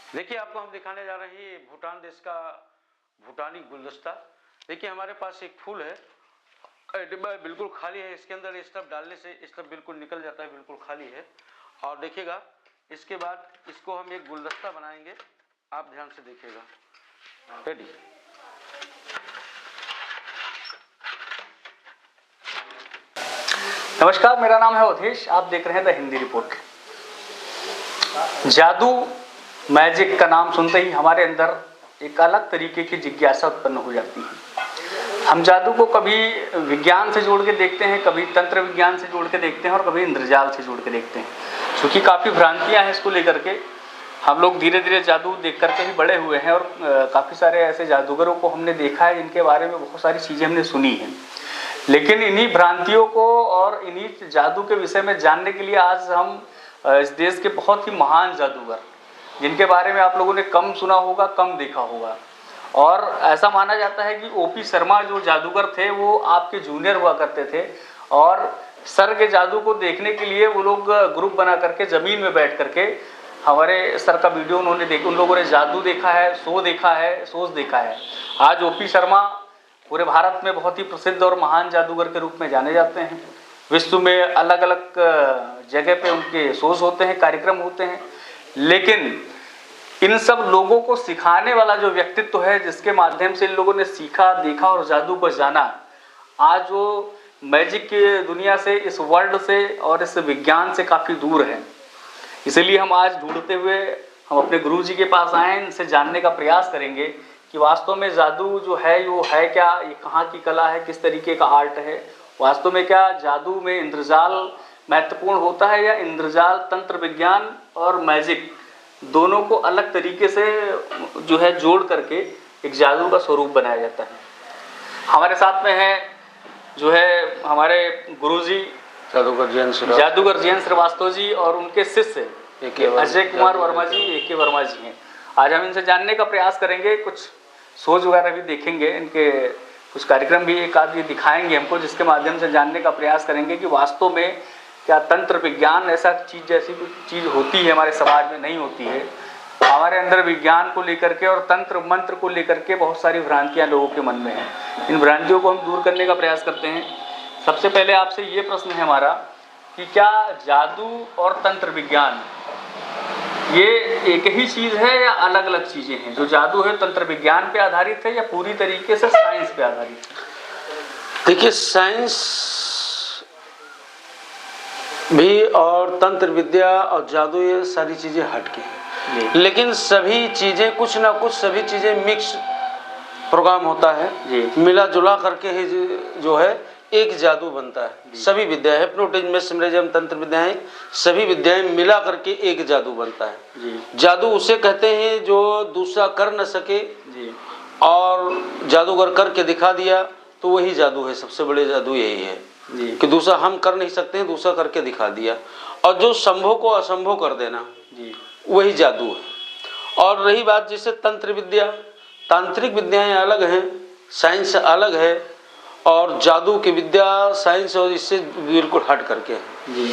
देखिए, आपको हम दिखाने जा रहे हैं भूटान देश का भूटानी गुलदस्ता। देखिए, हमारे पास एक फूल है, डिब्बा बिल्कुल खाली है। इसके अंदर स्टफ डालने से स्टफ बिल्कुल निकल जाता है, बिल्कुल खाली है। और देखिएगा, इसके बाद इसको हम एक गुलदस्ता बनाएंगे। आप ध्यान से देखिएगा। रेडी। नमस्कार, मेरा नाम है अवधेश। आप देख रहे हैं द हिंदी रिपोर्ट। जादू, मैजिक का नाम सुनते ही हमारे अंदर एक अलग तरीके की जिज्ञासा उत्पन्न हो जाती है। हम जादू को कभी विज्ञान से जोड़ के देखते हैं, कभी तंत्र विज्ञान से जोड़ के देखते हैं और कभी इंद्रजाल से जोड़ के देखते हैं। क्योंकि काफ़ी भ्रांतियां हैं इसको लेकर के। हम लोग धीरे धीरे जादू देख करके ही बड़े हुए हैं और काफ़ी सारे ऐसे जादूगरों को हमने देखा है जिनके बारे में बहुत सारी चीज़ें हमने सुनी हैं। लेकिन इन्हीं भ्रांतियों को और इन्हीं जादू के विषय में जानने के लिए आज हम इस देश के बहुत ही महान जादूगर, जिनके बारे में आप लोगों ने कम सुना होगा, कम देखा होगा, और ऐसा माना जाता है कि ओपी शर्मा जो जादूगर थे वो आपके जूनियर हुआ करते थे। और सर के जादू को देखने के लिए वो लोग ग्रुप बना करके ज़मीन में बैठ करके हमारे सर का वीडियो उन्होंने देखा। उन लोगों ने जादू देखा है, शो देखा है, शोज देखा है। आज ओपी शर्मा पूरे भारत में बहुत ही प्रसिद्ध और महान जादूगर के रूप में जाने जाते हैं। विश्व में अलग अलग जगह पे उनके शोज होते हैं, कार्यक्रम होते हैं। लेकिन इन सब लोगों को सिखाने वाला जो व्यक्तित्व है, जिसके माध्यम से इन लोगों ने सीखा, देखा और जादू को जाना, आज वो मैजिक की दुनिया से, इस वर्ल्ड से और इस विज्ञान से काफ़ी दूर है। इसलिए हम आज ढूंढते हुए हम अपने गुरुजी के पास आए, इनसे जानने का प्रयास करेंगे कि वास्तव में जादू जो है वो है क्या, ये कहाँ की कला है, किस तरीके का आर्ट है। वास्तव में क्या जादू में इंद्रजाल महत्वपूर्ण होता है या इंद्रजाल तंत्र विज्ञान और मैजिक दोनों को अलग तरीके से जो है जोड़ करके एक जादू का स्वरूप बनाया जाता है। हमारे साथ में है जो है हमारे गुरुजी जादूगर जयंत श्रीवास्तव जी और उनके शिष्य अजय कुमार वर्मा जी, AK वर्मा जी हैं। आज हम इनसे जानने का प्रयास करेंगे, कुछ शोज वगैरह भी देखेंगे, इनके कुछ कार्यक्रम भी एक आध दिखाएंगे हमको, जिसके माध्यम से जानने का प्रयास करेंगे कि वास्तव में क्या तंत्र विज्ञान ऐसा चीज़, जैसी कुछ चीज़ होती है हमारे समाज में, नहीं होती है। हमारे अंदर विज्ञान को लेकर के और तंत्र मंत्र को लेकर के बहुत सारी भ्रांतियाँ लोगों के मन में हैं। इन भ्रांतियों को हम दूर करने का प्रयास करते हैं। सबसे पहले आपसे ये प्रश्न है हमारा कि क्या जादू और तंत्र विज्ञान ये एक ही चीज़ है या अलग अलग चीज़ें हैं? जो जादू है तंत्र विज्ञान पे आधारित है या पूरी तरीके से साइंस पे आधारित है? देखिए, साइंस भी और तंत्र विद्या और जादू, ये सारी चीज़ें हटके हैं, लेकिन सभी चीज़ें कुछ ना कुछ, सभी चीज़ें मिक्स प्रोग्राम होता है, मिला जुला करके ही जो है एक जादू बनता है। सभी विद्याएं, हिप्नोटिज्म, मेस्मरिज्म, तंत्र विद्याएं, सभी विद्याएं मिला करके एक जादू बनता है। जादू उसे कहते हैं जो दूसरा कर न सके, और जादूगर करके दिखा दिया तो वही जादू है। सबसे बड़े जादू यही है कि दूसरा हम कर नहीं सकते हैं, दूसरा करके दिखा दिया। और जो संभव को असंभव कर देना, वही जादू है। और रही बात जैसे तंत्र विद्या, तांत्रिक विद्याएं अलग हैं, साइंस अलग है, और जादू की विद्या साइंस और इससे बिल्कुल हट करके है।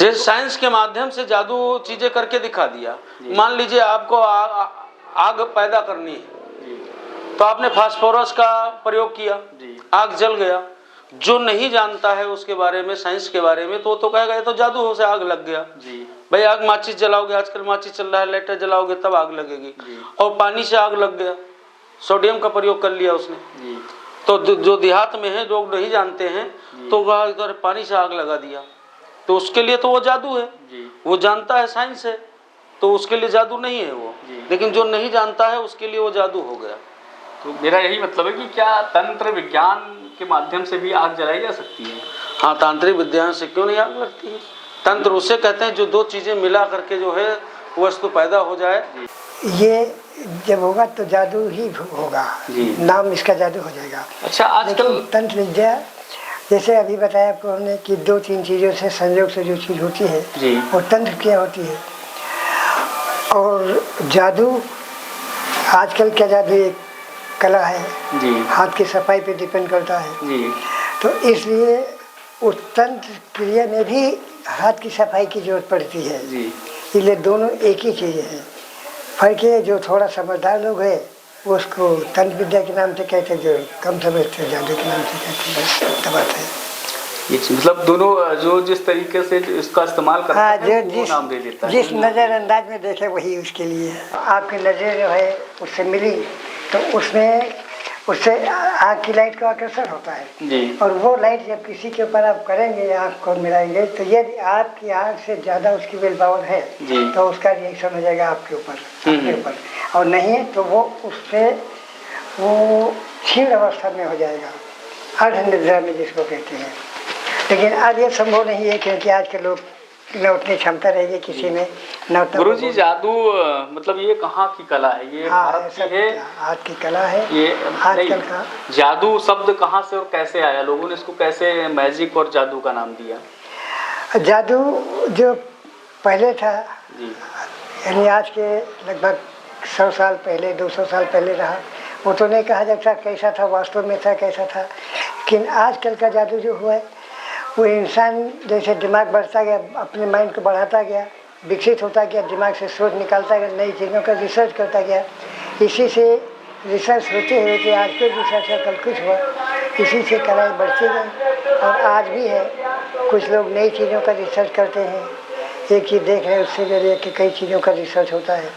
जैसे साइंस के माध्यम से जादू चीजें करके दिखा दिया। मान लीजिए आपको आग पैदा करनी है, तो आपने फास्फोरस का प्रयोग किया, आग जल गया। जो नहीं जानता है उसके बारे में, साइंस के बारे में, तो कहेगा ये तो जादू से आग लग गया। भाई आग माचिस जलाओगे, आजकल माचिस चल रहा है, लाइटर जलाओगे तब आग लगेगी। और पानी से आग लग गया, सोडियम का प्रयोग कर लिया उसने। तो जो देहात में है, लोग नहीं जानते हैं, तो वह पानी से आग लगा दिया, तो उसके लिए तो वो जादू है। वो जानता है साइंस है, तो उसके लिए जादू नहीं है वो। लेकिन जो नहीं जानता है उसके लिए वो जादू हो गया। तो मेरा यही मतलब है कि क्या तंत्र विज्ञान के माध्यम से भी आग जलाई जा सकती है? हाँ, तांत्रिक विद्या से क्यों नहीं आग लगती है? तंत्र उसे कहते हैं जो दो चीजें मिला करके जो है वस्तु पैदा हो जाए। ये जब होगा तो जादू ही होगा, नाम इसका जादू हो जाएगा। अच्छा, आजकल तंत्र विद्या जैसे अभी बताया आपको हमने कि 2-3 चीज़ों से संयोग से जो चीज़ होती है वो तंत्र क्या होती है। और जादू आजकल क्या, जादू एक कला है, हाथ की सफाई पे डिपेंड करता है। तो इसलिए उस तंत्र क्रिया में भी हाथ की सफाई की जरूरत पड़ती है। इसलिए दोनों एक ही चीज़ है। फर्क ये जो थोड़ा समझदार लोग हैं वो उसको तंत्र विद्या के नाम से कहते, जो कम समझते हैं जादू के नाम से कहते, बस इतना बात है। मतलब दोनों जो जिस तरीके से इसका इस्तेमाल करता हाँ, है वो नाम दे देता है। जिस नज़रअंदाज में देखे वही उसके लिए है। आपकी नज़र जो है उससे मिली तो उससे आँख की लाइट का आकर्षण होता है जी। और वो लाइट जब किसी के ऊपर आप करेंगे, आँख को मिलाएंगे, तो यदि आपकी आँख से ज़्यादा उसकी विल पावर है तो उसका रिएक्शन हो जाएगा आपके ऊपर, और नहीं है तो वो उससे वो क्षीण अवस्था में हो जाएगा, अर्धनिद्रा में जिसको कहते हैं। लेकिन आज ये संभव नहीं है क्योंकि आज के लोग न उतनी क्षमता रहेगी किसी में, न उतना। गुरुजी जादू मतलब ये कहाँ की कला है? ये भारत की है, आज की कला है ये आजकल का। जादू शब्द कहाँ से और कैसे आया? लोगों ने इसको कैसे मैजिक और जादू का नाम दिया? जादू जो पहले था, यानी आज के लगभग 100 साल पहले, 200 साल पहले रहा, वो तो नहीं कहा जाता कैसा था, वास्तव में था कैसा था। लेकिन आजकल का जादू जो हुआ है वो इंसान जैसे दिमाग बढ़ता गया, अपने माइंड को बढ़ाता गया, विकसित होता गया, दिमाग से सोच निकालता गया, नई चीज़ों का रिसर्च करता गया, इसी से रिसर्च होते हुए आज कुछ रिसर्च है, कल कुछ हुआ, इसी से कलाएँ बढ़ती गई। और आज भी है, कुछ लोग नई चीज़ों का रिसर्च करते हैं, एक चीज़ देख रहे हैं उससे जरिए कि कई चीज़ों का रिसर्च होता है,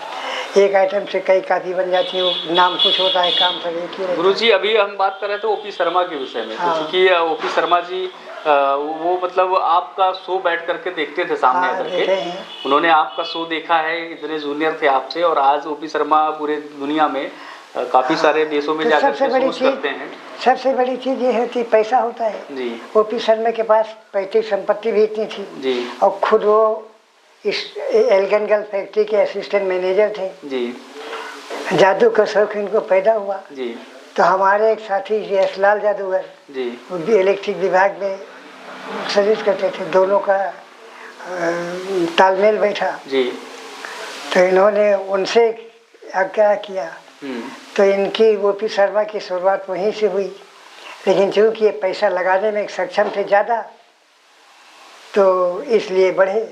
एक आइटम से कई काफ़ी बन जाती है, नाम कुछ होता है, काम सब एक ही रहता है। गुरुजी अभी हम बात कर रहे थे ओपी शर्मा के विषय में, क्योंकि ओपी शर्मा जी वो मतलब आपका शो बैठ करके देखते थे सामने आकर के, उन्होंने आपका शो देखा है, इतने जूनियर थे आपसे, और आज ओपी शर्मा पूरे दुनिया में काफ़ी सारे देशों में जाकर के शोज करते हैं। सबसे बड़ी चीज़ ये होती पैसा होता है जी। ओपी शर्मा के पास पैतृक संपत्ति भी इतनी थी जी, और खुद वो इस एल्गन गर्ल फैक्ट्री के असिस्टेंट मैनेजर थे जी। जादू का शौक इनको पैदा हुआ जी। तो हमारे एक साथी यशलाल जादूगर जी, वो भी इलेक्ट्रिक विभाग में सर्विस करते थे, दोनों का तालमेल बैठा जी। तो इन्होंने उनसे आग्रह किया तो इनकी ओपी शर्मा की शुरुआत वहीं से हुई। लेकिन चूँकि ये पैसा लगाने में सक्षम थे ज़्यादा तो इसलिए बढ़े,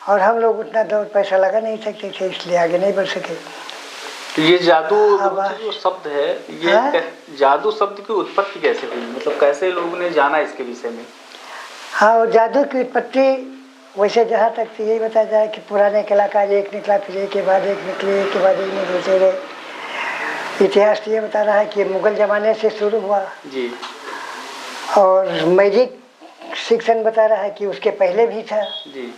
और हम लोग उतना दौड़ पैसा लगा नहीं सकते थे, इसलिए आगे नहीं बढ़ सके। तो ये जादू जो शब्द है, ये जादू शब्द की उत्पत्ति कैसे हुई? मतलब कैसे लोगों ने जाना इसके विषय में? हाँ, और जादू की उत्पत्ति वैसे जहाँ तक तो यही बताया जाए कि पुराने कलाकार एक निकला, फिर एक के बाद एक निकले, एक के बाद एक नहीं होते रहे। इतिहास तो ये बता रहा है कि मुगल ज़माने से शुरू हुआ जी, और मैजिक शिक्षण बता रहा है कि उसके पहले भी था जी।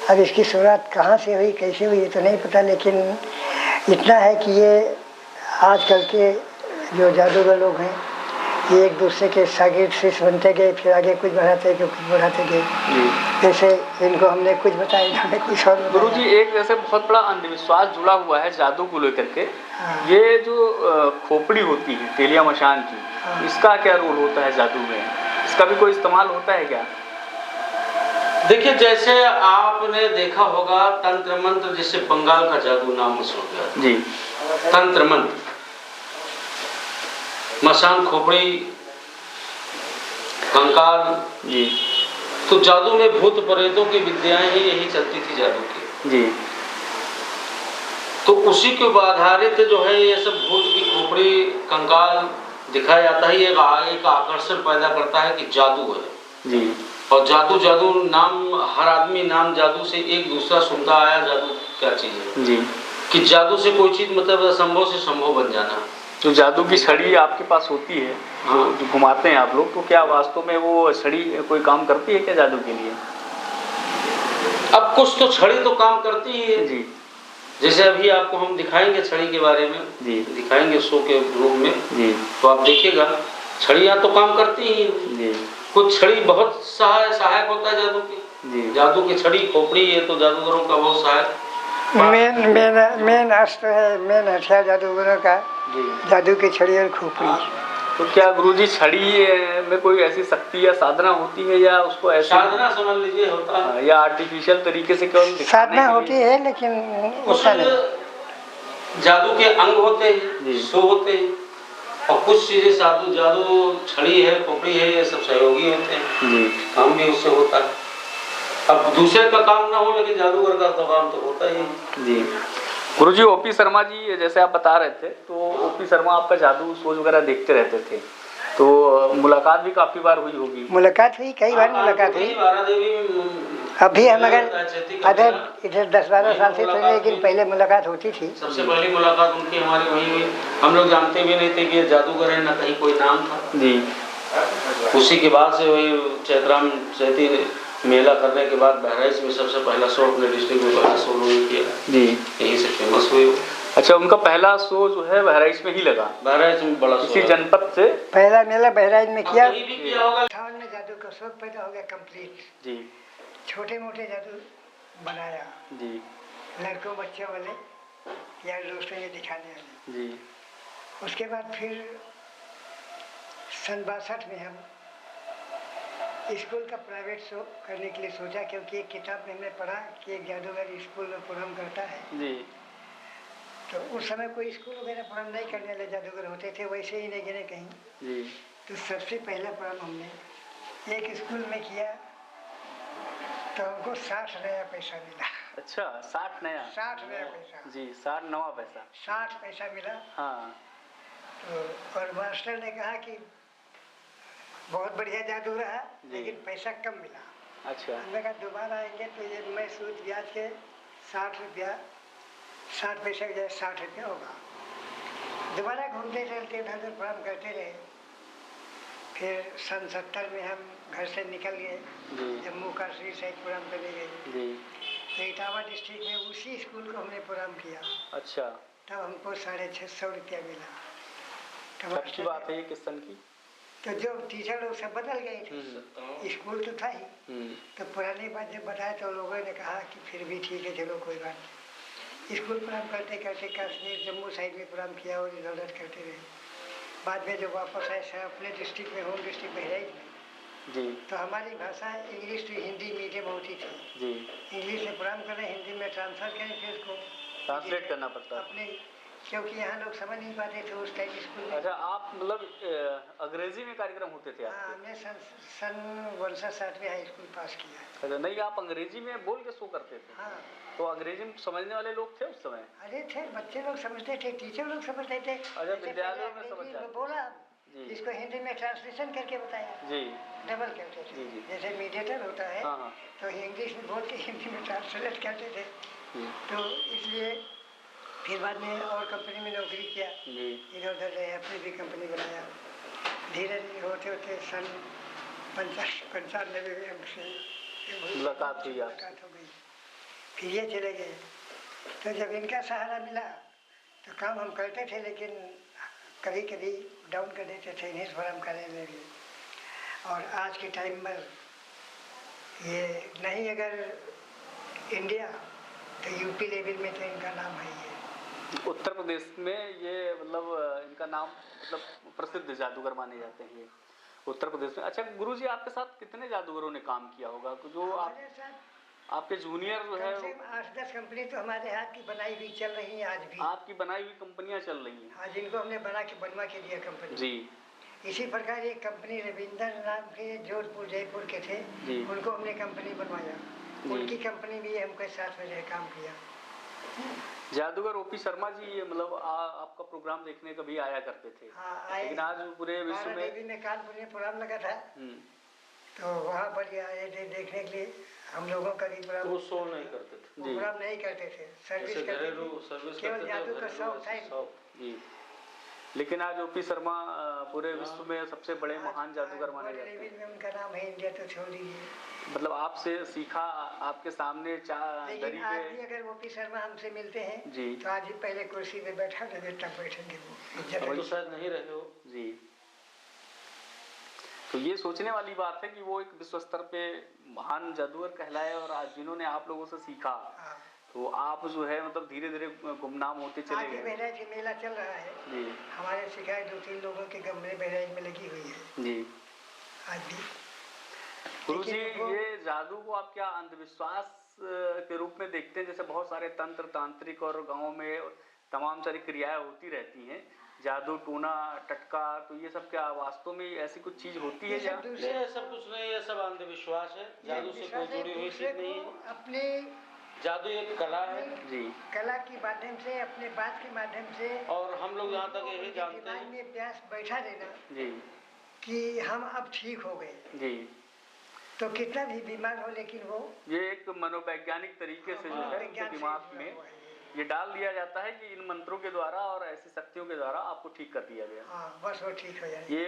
अब इसकी शुरुआत कहाँ से हुई, कैसे हुई, ये तो नहीं पता, लेकिन इतना है कि ये आजकल के जो जादूगर लोग हैं ये एक दूसरे के शागिर्द शिष्य बनते गए, फिर आगे कुछ बढ़ाते गए, कुछ बढ़ाते गए। जैसे इनको हमने कुछ बताया, इन्होंने कुछ और। गुरुजी एक जैसे बहुत बड़ा अंधविश्वास जुड़ा हुआ है जादू को लेकर के, ये जो खोपड़ी होती है तेलिया मशान की, इसका क्या रोल होता है जादू में? इसका भी कोई इस्तेमाल होता है क्या? देखिए, जैसे आपने देखा होगा तंत्र मंत्र, जैसे बंगाल का जादू नाम मशहूर गया जी, तंत्र मंत्र, मशान, खोपड़ी, कंकाल जी। तो जादू में भूत प्रेतों की विद्याएं ही यही चलती थी जादू की जी। तो उसी के आधारित जो है ये सब भूत की खोपड़ी, कंकाल दिखाया जाता है। एक आकर्षण पैदा करता है कि जादू है जी, और जादू जादू नाम, हर आदमी नाम जादू से एक दूसरा सुनता आया। जादू क्या चीज है जी, कि जादू से कोई चीज मतलब असंभव से संभव बन जाना। जो जादू की छड़ी आपके पास होती है, जो घुमाते हैं आप लोग, तो क्या वास्तव में वो छड़ी कोई काम करती है क्या जादू के लिए? अब कुछ तो छड़ी तो काम करती ही है जी। जैसे अभी आपको हम दिखाएंगे छड़ी के बारे में, जी, दिखाएंगे शो के रूप में जी, तो आप देखिएगा छड़ियाँ तो काम करती ही जी। कुछ छड़ी बहुत सहायक होता है जादू की। जी, जादू की छड़ी, खोपड़ी, ये तो जादूगरों का बहुत सहायक मेन अस्त्र है, मेन हथियार जादूगरों का जादू की छड़ी और खोपड़ी। तो क्या गुरुजी छड़ी में कोई ऐसी शक्ति या साधना होती है, या उसको ऐसे साधना समझ लीजिए होता है, या आर्टिफिशियल तरीके से केवल साधना होती है, लेकिन उसमें जादू के अंग होते हैं, शो होते हैं, और कुछ चीजें जादू छड़ी है, खोपड़ी है, ये सब सहयोगी होते हैं, काम भी उससे होता है। अब दूसरे का काम ना हो लेकिन जादूगर का तो काम तो होता ही। जी। गुरुजी ओपी शर्मा जी जैसे आप बता रहे थे, तो ओपी शर्मा आपका जादू शोज वगैरह देखते रहते थे, तो मुलाकात भी काफी बार हुई होगी। मुलाकात हुई, कई बार मुलाकात हुई। अभी हम अगर इधर 10-12 साल से थे, लेकिन पहले मुलाकात होती थी। सबसे पहली मुलाकात उनकी हमारी वही हुई। हम लोग जानते भी नहीं थे कि ये जादूगर है, ना कहीं कोई नाम था जी। उसी के बाद से वही चैत्राम चैती मेला करने के बाद बहराइच में सबसे पहला शो अपने डिस्ट्रिक्ट में पहला शो उन्होंने किया जी, यहीं से फेमस हुए। अच्छा, उनका पहला शो जो है बहराइच में ही लगा। बहराइच में बड़ा इसी जनपद से पहला मेला बहराइच में किया। कहीं भी किया होगा। में जादू का शौक पैदा हो गया कंप्लीट जी। छोटे मोटे जादू बनाया जी। लड़कों बच्चों वाले यार दोस्तों ये दिखाने वाले जी। उसके बाद फिर सन 62 में हम स्कूल का प्राइवेट शो करने के लिए सोचा, क्योंकि एक किताब में हमने पढ़ा कि एक जादूगर स्कूल में प्रोग्राम करता है। जी। तो उस समय कोई स्कूल वगैरह प्रोग्राम नहीं करने वाले जादूगर होते थे, वैसे ही नहीं गए कहीं। जी। तो सबसे पहला प्रोग्राम हमने एक स्कूल में किया, तो हमको 60 नया पैसा मिला। अच्छा, 60 नया? 60 नया पैसा जी, 60 नवा पैसा। 60 पैसा मिला। हाँ। तो और मास्टर ने कहा कि बहुत बढ़िया जादू रहा, लेकिन पैसा कम मिला। अच्छा। हमने कहा दोबारा आएंगे तो ये मैं सूद ब्याज के 60 रुपया 60 पैसे के 60 रुपया होगा। दोबारा घूमते चलते इधर प्रोग्राम करते रहे। फिर सन 70 में हम घर से निकल गए, जम्मू कश्मीर से एक प्रोग्राम करने गए। जी। तो इटावा डिस्ट्रिक्ट में उसी स्कूल को हमने प्रोग्राम किया। अच्छा। तब हमको 650 रुपया मिला। कब की बात है ये, किस सन की? तो जो टीचर लोग सब बदल गए थे, स्कूल तो था ही। तो पुरानी बात जब बताए तो लोगों ने कहा कि फिर भी ठीक है, चलो कोई बात नहीं। स्कूल प्रोग्राम करते करते कश्मीर जम्मू साइड में प्रोग्राम किया और इधर उधर करते रहे। बाद में जब वापस आए सर अपने डिस्ट्रिक्ट में, होम डिस्ट्रिक्ट बहराइच में, जी, तो हमारी भाषा इंग्लिश टू हिंदी मीडियम होती थी। जी। इंग्लिश में प्रोग्राम करें, हिंदी में ट्रांसफर करें, फिर उसको ट्रांसलेट करना पड़ता है अपने, क्योंकि यहाँ लोग समझ नहीं पाते थे उस टाइम स्कूल में। अच्छा, आप मतलब अंग्रेजी में कार्यक्रम होते थे आपके? हाँ, हमने सन 1960 में हाई स्कूल पास किया। अच्छा, नहीं आप अंग्रेजी में बोल के शो करते थे? हाँ। तो अंग्रेजी में समझने वाले लोग थे उस समय? अरे थे, बच्चे लोग समझते थे, टीचर लोग समझते थे। अच्छा, विद्यालयों में समझ जाते? बोला जी। इसको हिंदी में ट्रांसलेशन करके बताया। जी। डबल करते थे। जी, जी। जैसे मीडिएटर होता है। हाँ, हाँ। तो इंग्लिश में बोल के हिंदी में ट्रांसलेट करते थे। तो इसलिए फिर बाद में और कंपनी में नौकरी किया, इधर उधर रहे, अपनी भी कंपनी बनाया। धीरे धीरे होते होते सन 95 में हमसे मुलाकात हुई, मुलाकात हो गई। फिर ये चले गए। तो जब इनका सहारा मिला तो काम हम करते थे, लेकिन कभी कभी डाउन कर देते थे, इन्हें फॉर्म करने में भी। और आज के टाइम में ये नहीं अगर इंडिया तो यूपी लेवल में तो इनका नाम है। ये उत्तर प्रदेश में ये मतलब इनका नाम मतलब प्रसिद्ध जादूगर माने जाते हैं ये उत्तर प्रदेश में। अच्छा गुरुजी, आपके साथ कितने जादूगरों ने काम किया होगा? जो आपके जूनियर जो है 8-10 कंपनी तो हमारे हाथ की बनाई हुई चल रही है आज भी। आपकी बनाई हुई कंपनियां चल रही हैं? हाँ, जिनको हमने बनवा के दिया कंपनी। जी। इसी प्रकार एक कंपनी रविंदर नाम के जोधपुर जयपुर के थे, उनको हमने कंपनी बनवाया। उनकी कंपनी भी हमके साथ में रह काम किया। जादूगर ओपी शर्मा जी ये मतलब आपका प्रोग्राम देखने कभी आया करते थे? हाँ, आए। लेकिन आज पूरे विश्व में कानपुर में प्रोग्राम लगा था, तो वहाँ पर आए थे देखने के लिए। हम लोगों का भी प्रोग्राम शो नहीं करते थे, प्रोग्राम नहीं करते थे, सर्विस करते थे, केवल जादू का शौक था जी। लेकिन आज ओपी शर्मा पूरे विश्व में सबसे बड़े महान जादूगर माने जाते हैं। उनका नाम है, इंडिया तो छोड़ दीजिए। मतलब आपसे सीखा, आपके सामने लेकिन आज भी अगर ओपी शर्मा हमसे मिलते हैं जी, तो आज ही पहले कुर्सी पे बैठा तो तब बैठेंगे वो, तो शायद नहीं रहे हो जी। तो ये सोचने वाली बात है कि वो एक विश्व स्तर पे महान जादूगर कहलाए, और आज जिन्होंने आप लोगों से सीखा, तो आप जो है मतलब धीरे धीरे गुमनाम होते चले गए। बहराइच में मेला चल रहा है जी, हमारे सिखाए 2-3 लोगों के गमले बहराइच में लगी हुई है जी आज भी। गुरुजी, ये जादू को आप क्या अंधविश्वास के रूप में देखते हैं? जैसे बहुत सारे तंत्र तांत्रिक और गाँव में तमाम सारी क्रियाएं होती रहती हैं, जादू टूना टटका, तो ये सब क्या वास्तव में ऐसी कुछ चीज होती है? ये सब कुछ नहीं, ये सब अंधविश्वास है। जादू से कोई जुड़ी हुई चीज नहीं है। अपने जादू एक कला है जी। कला के माध्यम से, अपने बात के माध्यम से, और हम लोग यहाँ तक यही जानते दिमाग हैं में अभ्यास बैठा देना जी कि हम अब ठीक हो गए, जी। तो कितना भी बीमार हो लेकिन वो ये एक मनोवैज्ञानिक तरीके से जो है उनके विज्ञान से दिमाग जुड़ा में हुआ है ये डाल दिया जाता है कि इन मंत्रों के द्वारा और ऐसी शक्तियों के द्वारा आपको ठीक कर दिया गया। हाँ, बस वो ठीक हो जाए। ये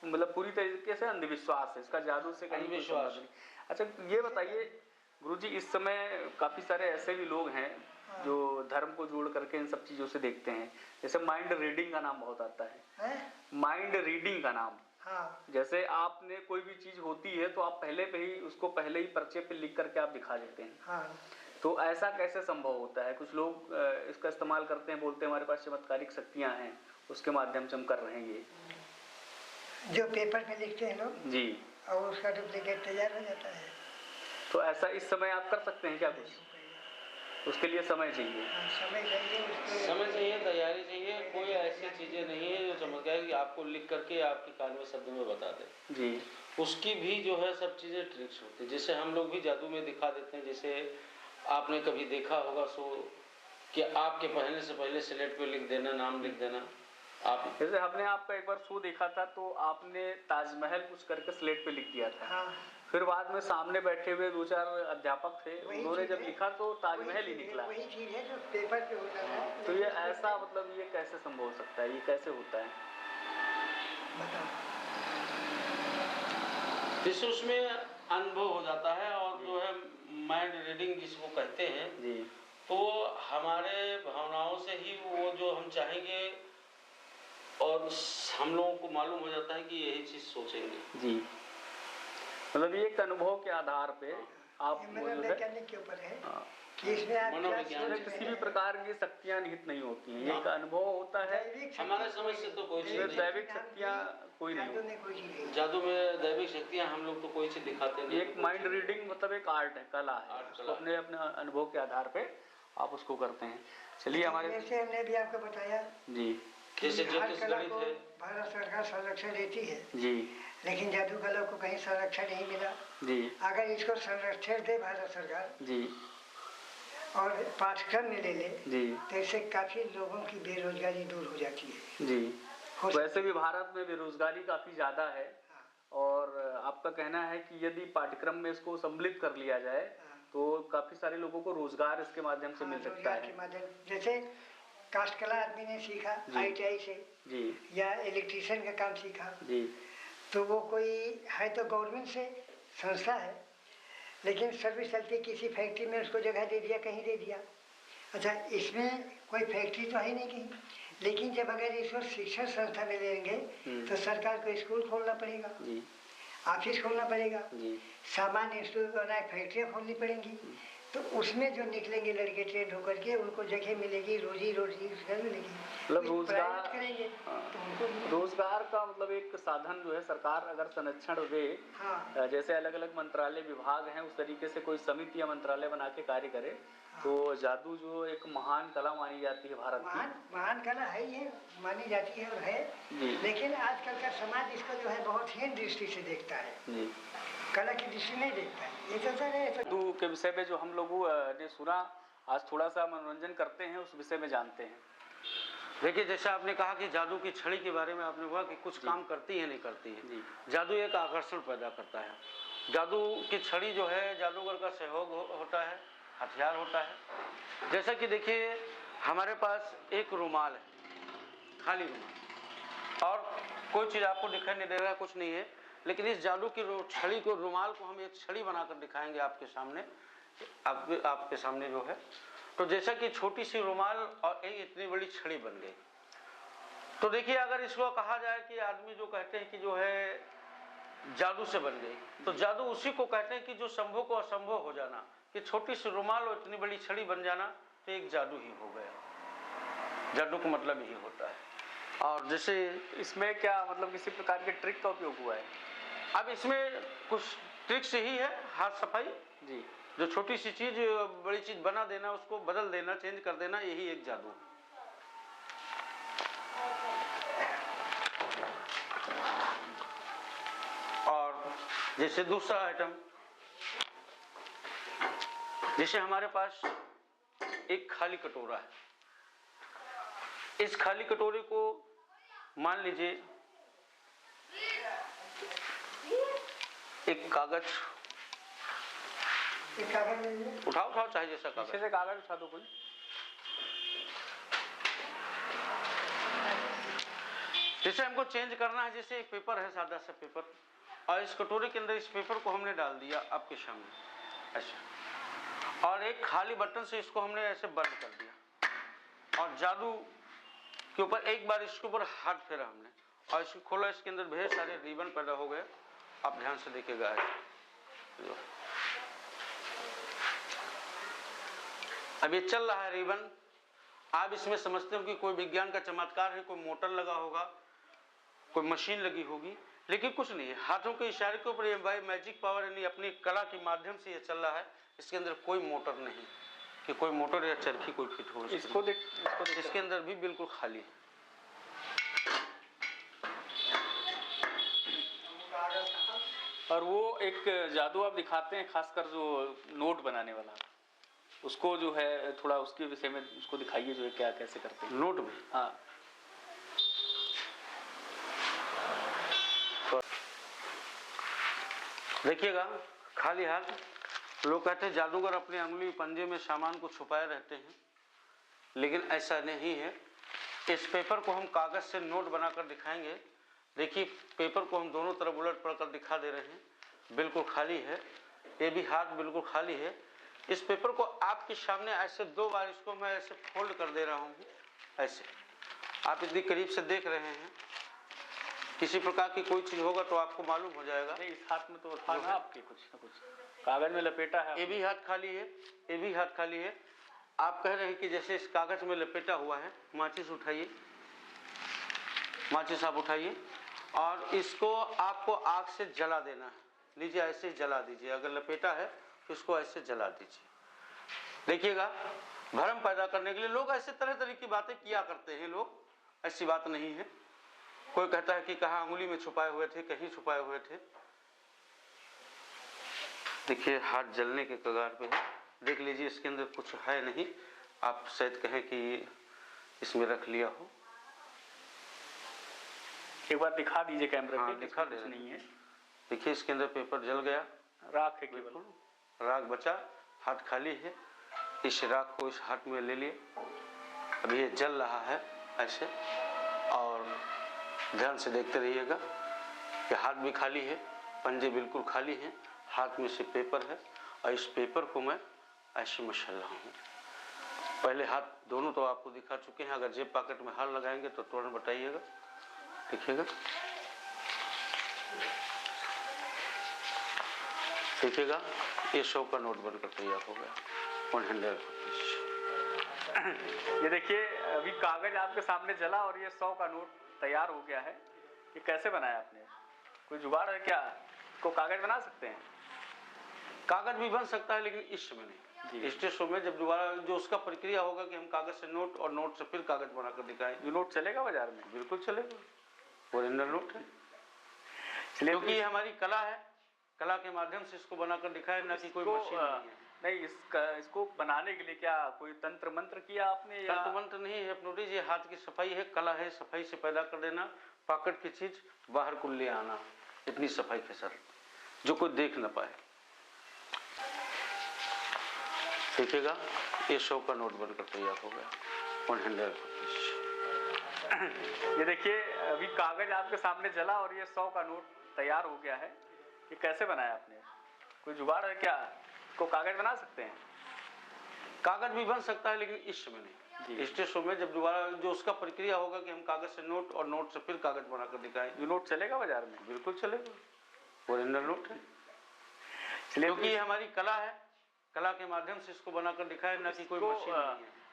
मतलब पूरी तरीके से अंधविश्वास है, इसका जादू से कहीं कोई संबंध नहीं। अच्छा ये बताइए गुरुजी, इस समय काफी सारे ऐसे भी लोग हैं जो धर्म को जोड़ करके इन सब चीजों से देखते हैं, जैसे माइंड रीडिंग का नाम बहुत आता है, माइंड रीडिंग का नाम। हाँ, जैसे आपने कोई भी चीज होती है तो आप पहले पे ही उसको पहले ही पर्चे पे लिख करके आप दिखा देते हैं, हाँ। तो ऐसा कैसे संभव होता है? कुछ लोग इसका इस्तेमाल करते हैं, बोलते हैं हमारे पास चमत्कारिक शक्तियां हैं, उसके माध्यम से हम कर रहे हैं ये। जो पेपर पे लिखते हैं लोग जी, और उसका डुप्लीकेट तैयार हो जाता है। तो ऐसा इस समय आप कर सकते हैं क्या कुछ? उसके लिए समय चाहिए। हाँ, समय चाहिए, उसको समय चाहिए, तैयारी चाहिए। कोई ऐसी चीजें नहीं है जो चमत्कार कि आपको लिख करके आपके कान में शब्द में बता दे जी। उसकी भी जो है सब चीजें ट्रिक्स होती है, जैसे हम लोग भी जादू में दिखा देते हैं। जैसे आपने कभी देखा होगा सो कि आपके पहनने से पहले स्लेट पे लिख देना, नाम लिख देना। आप जैसे हमने आपका एक बार शो देखा था तो आपने ताजमहल कुछ करके स्लेट पे लिख दिया था। हाँ, फिर बाद में सामने बैठे हुए 2-4 अध्यापक थे, वही उन्होंने चीज़ जब है। लिखा तो ताजमहल ही निकला। वही चीज है जो पेपर पे होता है। तो ये ऐसा मतलब ये कैसे संभव हो सकता है, ये कैसे होता है? बताओ। जिससे उसमें अनुभव हो जाता है और जो है माइंड रीडिंग जिसको कहते हैं जी। तो हमारे भावनाओं से ही वो जो हम चाहेंगे और हम लोगों को मालूम हो जाता है कि यही चीज सोचेंगे। जी, मतलब ये एक अनुभव के आधार पे आप मनोवैज्ञानिक के ऊपर है हाँ। कि इसमें आप क्या मनोविज्ञान सोच इसमें रहे किसी भी हैं। प्रकार की शक्तियां निहित नहीं होती हैं, ये एक अनुभव होता है। दैविक शक्ति हमारे समझ से तो कोई चीज इसमें नहीं। दैविक शक्तियां कोई नहीं जादू होती। में कोई चीज नहीं। जादू में दैविक शक्तियां हम लोग तो कोई चीज दिखाते नहीं। एक माइंड रीडिंग मतलब एक आर्ट है, कला है, आर्ट, उसको कला अपने अपने अनुभव के आधार पे आप उसको करते हैं। चलिए हमारे जैसे हमने भी आपको बताया जी जैसे हर ज्योतिष कला गणित को है भारत सरकार संरक्षण देती है, जी लेकिन जादू कला को कहीं संरक्षण नहीं मिला। जी अगर इसको संरक्षण दे भारत सरकार जी और पाठ्यक्रम में ले ले जी तो इससे काफी लोगों की बेरोजगारी दूर हो जाती है। जी। हो वैसे भी भारत में बेरोजगारी काफी ज्यादा है हाँ, और आपका कहना है कि यदि पाठ्यक्रम में इसको सम्मिलित कर लिया जाए तो काफी सारे लोगों को रोजगार इसके माध्यम से हाँ, मिल सकता रोजगार के है। माध्यम जैसे कास्ट कला आदमी ने सीखा ITI से जी या इलेक्ट्रीशियन का काम सीखा, जी तो वो कोई है तो गवर्नमेंट से संस्था है, लेकिन सर्विस चलती किसी फैक्ट्री में उसको जगह दे दिया, कहीं दे दिया। अच्छा, इसमें कोई फैक्ट्री तो है नहीं कहीं, लेकिन जब अगर इसको शिक्षण संस्था में लेंगे तो सरकार को स्कूल खोलना पड़ेगा, जी ऑफिस खोलना पड़ेगा, जी सामान्य इंस्टीट्यूट बनाए फैक्ट्रियाँ खोलनी पड़ेंगी। तो उसमें जो निकलेंगे लड़के ट्रेन होकर के उनको जगह मिलेगी, रोजी मिलेगी। मतलब रोजगार प्राइवेट करेंगे तो उनको रोजगार का मतलब एक साधन जो है सरकार अगर संरक्षण दे, हाँ, जैसे अलग अलग मंत्रालय विभाग हैं उस तरीके से कोई समिति या मंत्रालय बना के कार्य करे तो जादू जो एक महान कला मानी जाती है भारत की। महान कला है ही है, मानी जाती है और है, जी लेकिन आजकल का समाज इसको जो है बहुत हीन दृष्टि से देखता है, जी। कला की दृष्टि नहीं देखता है। ये चलता रहे तो जादू के विषय में जो हम लोगों ने सुना, आज थोड़ा सा मनोरंजन करते हैं, उस विषय में जानते हैं। देखिए जैसे आपने कहा कि जादू की छड़ी के बारे में आपने कहा कि कुछ काम करती है नहीं करती है। जी जादू एक आकर्षण पैदा करता है। जादू की छड़ी जो है जादूगर का सहयोग होता है, हथियार होता है। जैसा कि देखिए हमारे पास एक रुमाल है, खाली रुमाल, और कोई चीज़ आपको दिखाई नहीं देगा, कुछ नहीं है, लेकिन इस जादू की छड़ी को, रुमाल को हम एक छड़ी बनाकर दिखाएंगे आपके सामने, आपके सामने जो है। तो जैसा कि छोटी सी रुमाल और एक इतनी बड़ी छड़ी बन गई, तो देखिए अगर इसको कहा जाए कि आदमी जो कहते हैं कि जो है जादू से बन गई, तो जादू उसी को कहते हैं कि जो संभव को असंभव हो जाना, कि छोटी सी रुमाल और इतनी बड़ी छड़ी बन जाना, तो एक जादू ही हो गया। जादू का मतलब यही होता है। और जैसे इसमें क्या मतलब किसी प्रकार के ट्रिक का उपयोग हुआ है? अब इसमें कुछ ट्रिक्स ही है, हाथ सफाई जी, जो छोटी सी चीज बड़ी चीज बना देना, उसको बदल देना, चेंज कर देना, यही एक जादू। और जैसे दूसरा आइटम, जैसे हमारे पास एक खाली कटोरा है, इस खाली कटोरे को मान लीजिए एक कागज उठाओ चाहे जैसा कागज से कागज उठा दो कोई। जैसे हमको चेंज करना है, जैसे एक पेपर है, सादा सा पेपर, और इस कटोरे के अंदर इस पेपर को हमने डाल दिया आपके सामने ऐसा, और एक खाली बटन से इसको हमने ऐसे बंद कर दिया, और जादू के ऊपर एक बार इसके ऊपर हाथ फेरा हमने और इसको खोला, इसके अंदर ढेर सारे रिबन पैदा हो गए। आप ध्यान से देखिएगा, अब ये चल रहा है रिबन। आप इसमें समझते हो कि कोई विज्ञान का चमत्कार है, कोई मोटर लगा होगा, कोई मशीन लगी होगी, लेकिन कुछ नहीं है, हाथों के इशारे के ऊपर ये भाई मैजिक पावर यानी अपनी कला के माध्यम से ये चल रहा है। इसके अंदर कोई मोटर नहीं कि कोई मोटर या चरखी कोई फिट हो। इसको देख, इसके अंदर भी बिल्कुल खाली है। और वो एक जादू आप दिखाते हैं, खासकर जो नोट बनाने वाला, उसको जो है थोड़ा उसके विषय में उसको दिखाइए, जो है क्या कैसे करते हैं नोट में। हाँ, देखिएगा, खाली हाथ। लोग कहते हैं जादूगर अपने अंगुली पंजे में सामान को छुपाए रहते हैं, लेकिन ऐसा नहीं है। इस पेपर को हम कागज से नोट बनाकर दिखाएंगे। देखिए, पेपर को हम दोनों तरफ उलट पलट कर दिखा दे रहे हैं, बिल्कुल खाली है, ये भी हाथ बिल्कुल खाली है। इस पेपर को आपके सामने ऐसे 2 बार इसको मैं ऐसे फोल्ड कर दे रहा हूँ, ऐसे आप इतनी करीब से देख रहे हैं। किसी प्रकार की कोई चीज होगा तो आपको मालूम हो जाएगा। इस हाथ में तो था ना आपके कुछ ना कुछ कागज में लपेटा है। ये भी हाथ खाली है, ये भी हाथ खाली है। आप कह रहे हैं कि जैसे इस कागज में लपेटा हुआ है। माचिस उठाइए, माचिस आप उठाइए, और इसको आपको आग से जला देना है। लीजिए, ऐसे जला दीजिए, अगर लपेटा है तो इसको ऐसे जला दीजिए। देखिएगा, भ्रम पैदा करने के लिए लोग ऐसे तरह तरह की बातें किया करते हैं। लोग, ऐसी बात नहीं है। कोई कहता है कि कहाँ अंगुली में छुपाए हुए थे, कहीं छुपाए हुए थे। देखिए, हाथ जलने के कगार पे है। देख लीजिए, इसके अंदर कुछ है नहीं। आप शायद कहें कि इसमें रख लिया हो। एक बार दिखा दीजिए कैमरे पे। दिखा दे, नहीं है। देखिए, इसके अंदर पेपर जल गया, राख है केवल, राख बचा, हाथ खाली है। इस राख को इस हाथ में ले लिए, अब ये जल रहा है ऐसे, और ध्यान से देखते रहिएगा कि हाथ भी खाली है, पंजे बिल्कुल खाली हैं, हाथ में से पेपर है, और इस पेपर को मैं ऐसे मसल रहा हूँ। पहले हाथ दोनों तो आपको दिखा चुके हैं। अगर जेब पॉकेट में हाथ लगाएंगे तो तुरंत बताइएगा, देखिएगा, देखिएगा, ये 100 का नोट बनकर तैयार हो गया, 100 रुपीज। ये देखिए, अभी कागज आपके सामने जला और ये 100 का नोट तैयार हो गया है। ये कैसे बनाया आपने? कोई जुगाड़ है क्या? इसको कागज बना सकते हैं? कागज भी बन सकता है, लेकिन इस समय नहीं। इस शो में जब दोबारा जो उसका प्रक्रिया होगा कि हम कागज से नोट और नोट से फिर कागज बनाकर दिखाएं। ये नोट चलेगा बाजार में? बिल्कुल चलेगा, ओरिजिनल नोट है, क्योंकि ये हमारी कला है। कला के माध्यम से इसको बनाकर दिखाएं, ना कि कोई मशीन नहीं। इसको बनाने के लिए क्या कोई तंत्र मंत्र किया आपने? तंत्र मंत्र नहीं है, अपनोटी जी, हाथ की सफाई है, कला है, सफाई से पैदा कर देना। पॉकेट की चीज बाहर को ले आना, इतनी सफाई के साथ, जो कोई देख ना पाए। देखिएगा, ये 100 का नोट बनकर तैयार हो गया, 100 रुपीज। ये देखिए, अभी कागज आपके सामने जला और ये 100 का नोट तैयार हो गया है। ये कैसे बनाया आपने? कोई जुगाड़ है क्या? इसको कागज बना सकते हैं? कागज भी बन सकता है, लेकिन इस समय नहीं। इस शो में जब दोबारा जो उसका प्रक्रिया होगा कि हम कागज से नोट और नोट से फिर कागज बनाकर दिखाएं। ये नोट चलेगा बाजार में? बिल्कुल चलेगा, ओरिजिनल नोट है, क्योंकि ये हमारी कला है। कला के माध्यम से इसको बनाकर दिखाएं, ना कि कोई मशीन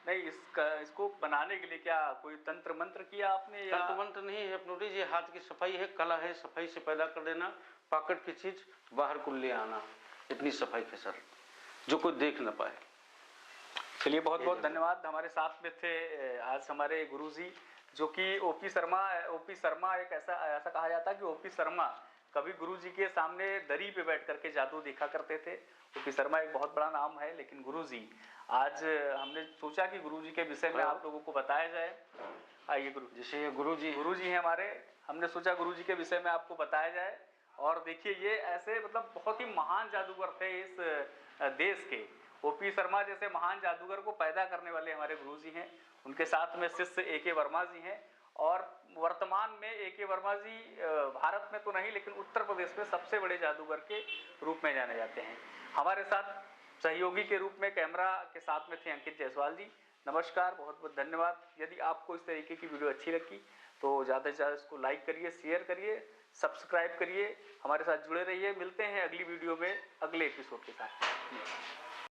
नहीं है। इसको बनाने के लिए क्या कोई तंत्र मंत्र किया आपने? तंत्र मंत्र नहीं है, अपनोटी जी, हाथ की सफाई है, कला है, सफाई से पैदा कर देना। पॉकेट की चीज बाहर को ले आना, इतनी सफाई के साथ, जो कोई देख ना पाए। चलिए, बहुत बहुत धन्यवाद। हमारे साथ में थे आज हमारे गुरुजी, जो कि ओपी शर्मा एक ऐसा कहा जाता है कि ओपी शर्मा कभी गुरुजी के सामने दरी पे बैठ करके जादू देखा करते थे। ओपी शर्मा एक बहुत बड़ा नाम है, लेकिन गुरुजी आज हमने सोचा कि गुरुजी के विषय में आप लोगों को बताया जाए। आइए गुरु, जैसे ये गुरुजी हैं हमारे, हमने सोचा गुरुजी के विषय में आपको बताया जाए। और देखिए ये ऐसे मतलब बहुत ही महान जादूगर थे इस देश के। ओपी शर्मा जैसे महान जादूगर को पैदा करने वाले हमारे गुरुजी हैं। उनके साथ में शिष्य ए.के. वर्मा जी हैं, और वर्तमान में ए.के. वर्मा जी भारत में तो नहीं लेकिन उत्तर प्रदेश में सबसे बड़े जादूगर के रूप में जाने जाते हैं। हमारे साथ सहयोगी के रूप में कैमरा के साथ में थे अंकित जायसवाल जी। नमस्कार, बहुत बहुत धन्यवाद। यदि आपको इस तरीके की वीडियो अच्छी लगी तो ज़्यादा से ज़्यादा इसको लाइक करिए, शेयर करिए, सब्सक्राइब करिए, हमारे साथ जुड़े रहिए। मिलते हैं अगली वीडियो में अगले एपिसोड के साथ।